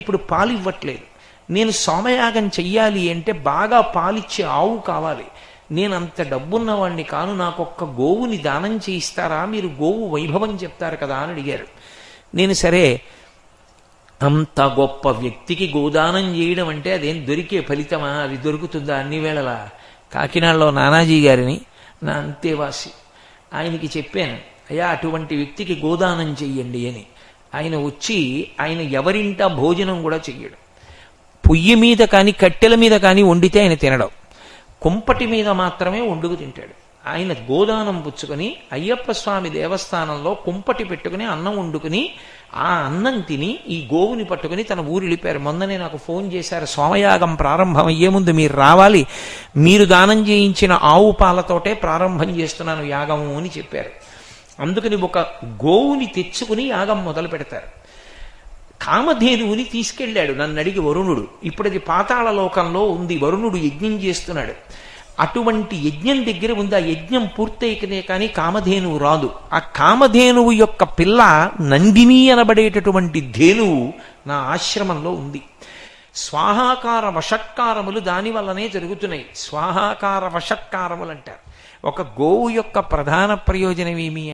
ఇప్పుడు పాలు ఇవ్వట్లేదు. నేను సోమయాగం చెయ్యాలి అంటే బాగా పాలిచ్చే ఆవు కావాలి. నేను అంత డబ్బున్నవాణ్ణి కాను, నాకు ఒక్క గోవుని దానం చేయిస్తారా, మీరు గోవు వైభవం చెప్తారు కదా అని అడిగారు. నేను సరే, అంత గొప్ప వ్యక్తికి గోదానం చేయడం అంటే అదేం దొరికే ఫలితమా, అది దొరుకుతుందా అన్ని వేళలా? కాకినాడలో నానాజీ గారిని, నా అంతేవాసి, ఆయనకి చెప్పాను, అయ్యా అటువంటి వ్యక్తికి గోదానం చెయ్యండి అని. ఆయన వచ్చి ఆయన ఎవరింటా భోజనం కూడా చెయ్యడు. పొయ్యి మీద కానీ కట్టెల మీద కానీ వండితే ఆయన తినడం, కుంపటి మీద మాత్రమే వండుకు తింటాడు. ఆయన గోదానం పుచ్చుకొని అయ్యప్ప స్వామి దేవస్థానంలో కుంపటి పెట్టుకుని అన్నం వండుకుని ఆ అన్నం తిని ఈ గోవుని పట్టుకుని తన ఊరు వెళ్ళిపోయారు. మొన్ననే నాకు ఫోన్ చేశారు, సోమయాగం ప్రారంభం అయ్యే ముందు మీరు రావాలి, మీరు దానం చేయించిన ఆవు పాలతోటే ప్రారంభం చేస్తున్నాను యాగము అని చెప్పారు. అందుకని ఒక గోవుని తెచ్చుకుని యాగం మొదలు పెడతారు. కామధేనువుని తీసుకెళ్ళాడు నన్ను అడిగి వరుణుడు. ఇప్పుడు అది పాతాళ లోకంలో ఉంది, వరుణుడు యజ్ఞం చేస్తున్నాడు. అటువంటి యజ్ఞం దగ్గర ఉంది. ఆ యజ్ఞం పూర్తయికనే కానీ కామధేనువు రాదు. ఆ కామధేనువు యొక్క పిల్ల నందిని అనబడేటటువంటి ధేనువు నా ఆశ్రమంలో ఉంది. స్వాహాకార వషట్కారములు దాని వల్లనే జరుగుతున్నాయి. స్వాహాకార వషట్కారములు అంటారు. ఒక గోవు యొక్క ప్రధాన ప్రయోజనం ఏమి